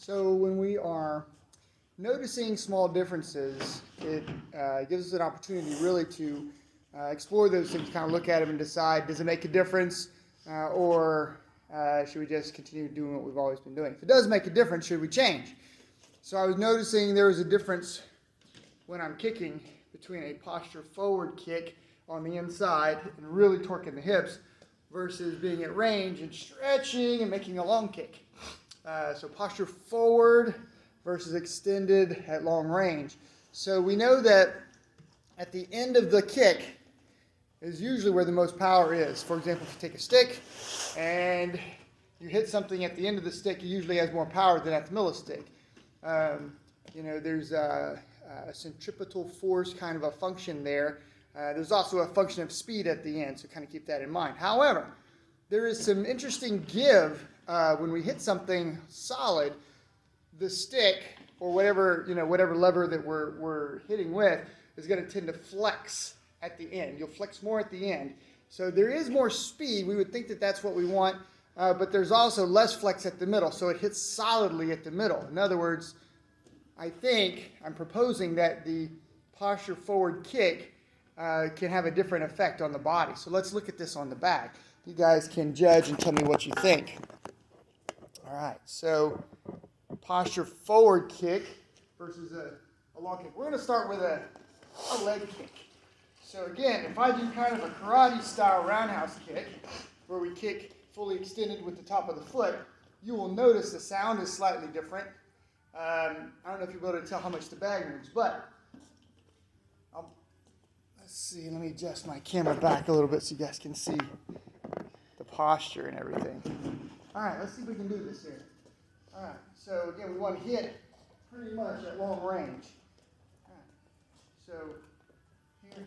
So when we are noticing small differences, it gives us an opportunity really to explore those things, kind of look at them and decide, does it make a difference or should we just continue doing what we've always been doing? If it does make a difference, should we change? So I was noticing there was a difference when I'm kicking between a posture forward kick on the inside and really torquing the hips versus being at range and stretching and making a long kick. So posture forward versus extended at long range. So we know that at the end of the kick is usually where the most power is. For example, if you take a stick and you hit something at the end of the stick, it usually has more power than at the middle of the stick. There's a centripetal force kind of a function there. There's also a function of speed at the end, so kind of keep that in mind. However, there is some interesting give when we hit something solid. The stick or whatever lever that we're hitting with is going to tend to flex at the end. You'll flex more at the end. So there is more speed. We would think that that's what we want, but there's also less flex at the middle, so it hits solidly at the middle. In other words, I'm proposing that the posture forward kick can have a different effect on the body. So let's look at this on the back. You guys can judge and tell me what you think. All right, so posture forward kick versus a long kick. We're going to start with a leg kick. So again, if I do kind of a karate style roundhouse kick where we kick fully extended with the top of the foot, you will notice the sound is slightly different. I don't know if you'll be able to tell how much the bag moves, but let's see, let me adjust my camera back a little bit so you guys can see the posture and everything. All right, let's see if we can do this here. All right, so again, we want to hit pretty much at long range. All right, so here.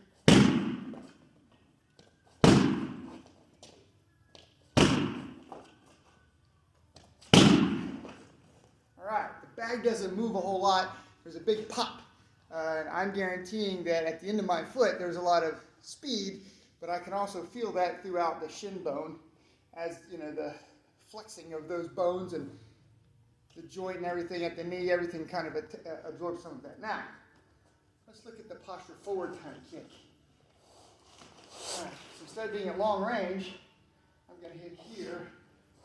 All right, the bag doesn't move a whole lot. There's a big pop. And I'm guaranteeing that at the end of my foot, there's a lot of speed, but I can also feel that throughout the shin bone as, the flexing of those bones and the joint and everything at the knee, everything kind of absorbs some of that. Now, let's look at the posture forward kind of kick. All right, so instead of being at long range, I'm going to hit here,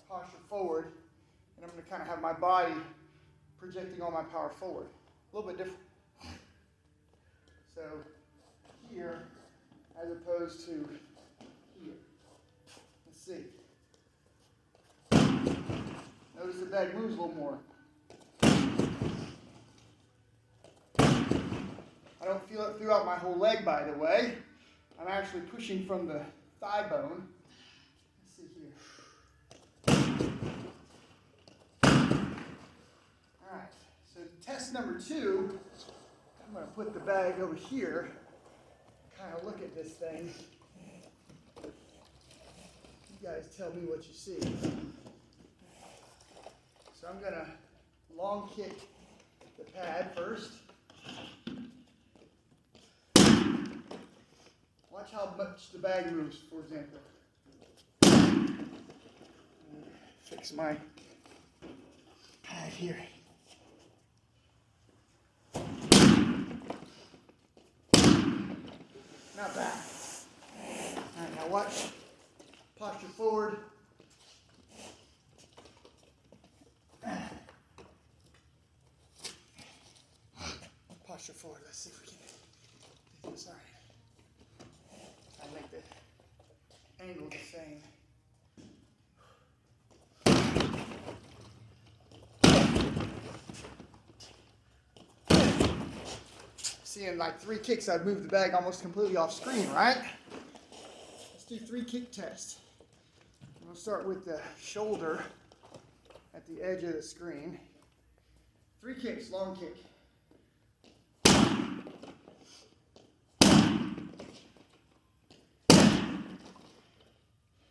posture forward, and I'm going to kind of have my body projecting all my power forward. A little bit different. So here, as opposed to here. Let's see. Notice the bag moves a little more. I don't feel it throughout my whole leg, by the way. I'm actually pushing from the thigh bone. Let's see here. All right, so test number 2, I'm going to put the bag over here, kind of look at this thing. You guys tell me what you see. So I'm going to long kick the pad first. Watch how much the bag moves, for example. Fix my pad here. Not bad. All right, now watch. Posture forward. Posture forward. Let's see if we can do this. All right. Try to make the angle the same. See, in like 3 kicks, I've moved the bag almost completely off screen, right? Let's do 3 kick tests. We'll start with the shoulder at the edge of the screen. 3 kicks, long kick.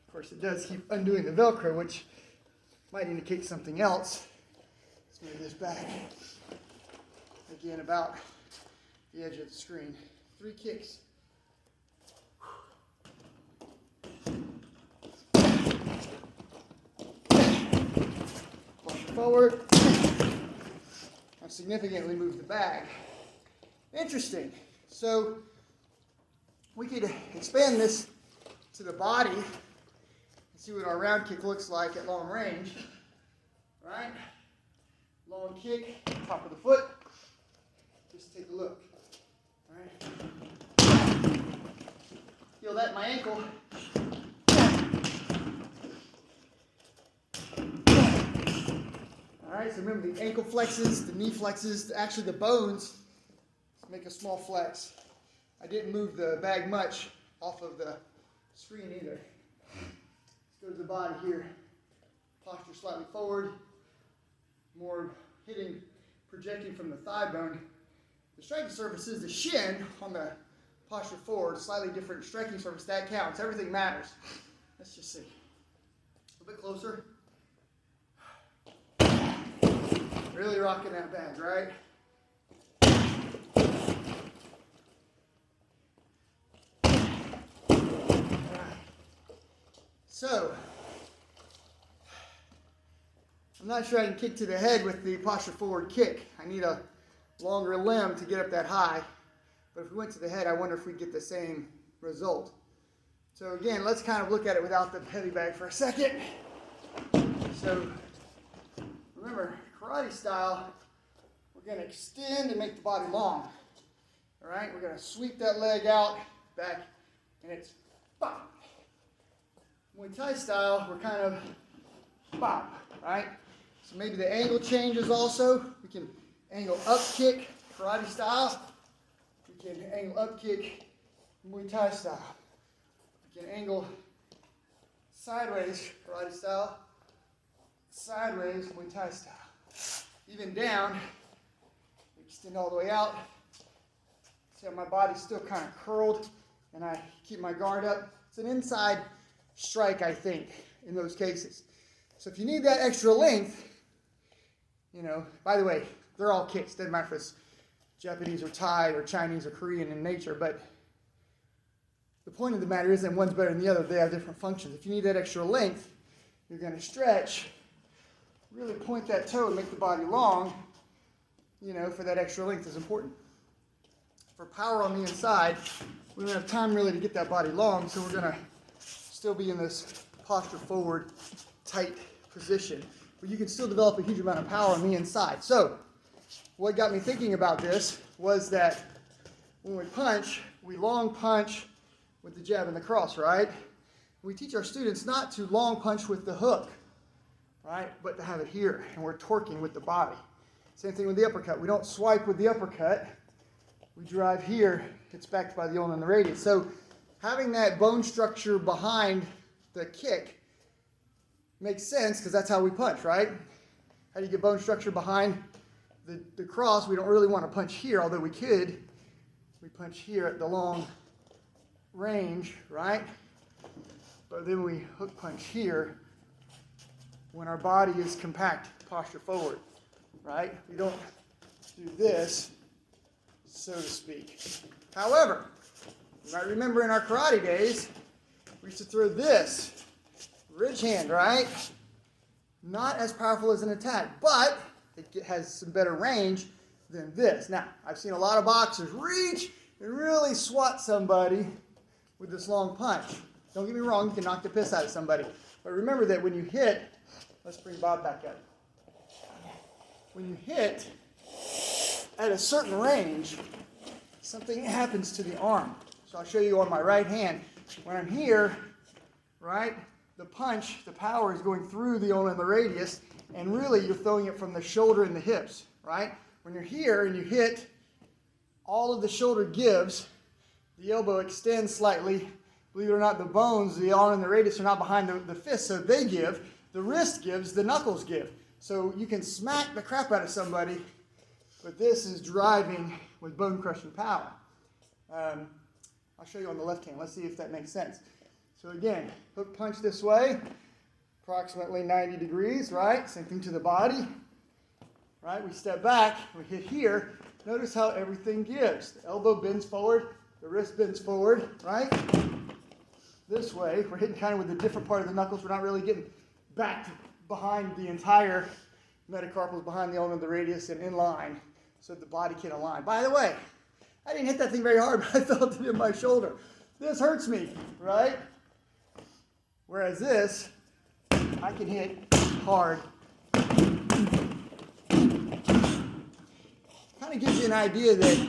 Of course, it does keep undoing the Velcro, which might indicate something else. Let's move this back. Again, about the edge of the screen. 3 kicks. Push forward. significantly move the bag. Interesting. So we could expand this to the body and see what our round kick looks like at long range. Right? Long kick, top of the foot. Just take a look. Right? Feel that in my ankle. All right, so remember the ankle flexes, the knee flexes, actually the bones make a small flex. I didn't move the bag much off of the screen either. Let's go to the body here. Posture slightly forward, more hitting, projecting from the thigh bone. The striking surface is the shin on the posture forward, slightly different striking surface. That counts. Everything matters. Let's just see. A bit closer. Really rocking that bag, right? So, I'm not sure I can kick to the head with the posture forward kick. I need a longer limb to get up that high. But if we went to the head, I wonder if we'd get the same result. So again, let's kind of look at it without the heavy bag for a second. So, remember, karate style, we're going to extend and make the body long. All right, we're going to sweep that leg out, back, and it's pop. Muay Thai style, we're kind of pop, right? So maybe the angle changes also. We can angle up kick, karate style. We can angle up kick, Muay Thai style. We can angle sideways, karate style. Sideways, Muay Thai style. Even down, extend all the way out. See how my body's still kind of curled and I keep my guard up. It's an inside strike, I think, in those cases. So if you need that extra length, you know, by the way, they're all kicks. Doesn't matter if it's Japanese or Thai or Chinese or Korean in nature, but the point of the matter is that one's better than the other. They have different functions. If you need that extra length, you're going to stretch, really point that toe and make the body long, you know, for that extra length is important. For power on the inside, we don't have time really to get that body long, so we're going to still be in this posture forward, tight position. But you can still develop a huge amount of power on the inside. So, what got me thinking about this was that when we punch, we long punch with the jab and the cross, right? We teach our students not to long punch with the hook, right? But to have it here, and we're torquing with the body. Same thing with the uppercut. We don't swipe with the uppercut. We drive here. It's backed by the ulna and the radius. So having that bone structure behind the kick makes sense because that's how we punch, right? How do you get bone structure behind the cross? We don't really want to punch here, although we could. We punch here at the long range, right? But then we hook punch here when our body is compact, posture forward, right? We don't do this, so to speak. However, you might remember in our karate days, we used to throw this ridge hand, right? Not as powerful as an attack, but it has some better range than this. Now, I've seen a lot of boxers reach and really swat somebody with this long punch. Don't get me wrong, you can knock the piss out of somebody. But remember that when you hit, let's bring Bob back up. When you hit at a certain range, something happens to the arm. So I'll show you on my right hand. When I'm here, right, the punch, the power is going through the ulna and the radius, and really you're throwing it from the shoulder and the hips, right? When you're here and you hit, all of the shoulder gives, the elbow extends slightly. Believe it or not, the bones, the ulna and the radius are not behind the fist, so they give. The wrist gives, the knuckles give. So you can smack the crap out of somebody, but this is driving with bone-crushing power. I'll show you on the left hand. Let's see if that makes sense. So again, hook punch this way, approximately 90 degrees, right? Same thing to the body, right? We step back, we hit here. Notice how everything gives. The elbow bends forward, the wrist bends forward, right? This way, we're hitting kind of with a different part of the knuckles. We're not really getting back behind the entire metacarpals behind the ulna of the radius and in line so the body can align. By the way, I didn't hit that thing very hard, but I felt it in my shoulder. This hurts me, right? Whereas this, I can hit hard. Kind of gives you an idea that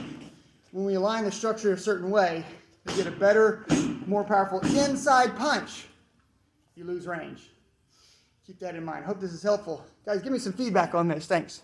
when we align the structure a certain way, you get a better, more powerful inside punch. You lose range. Keep that in mind. Hope this is helpful. Guys, give me some feedback on this. Thanks.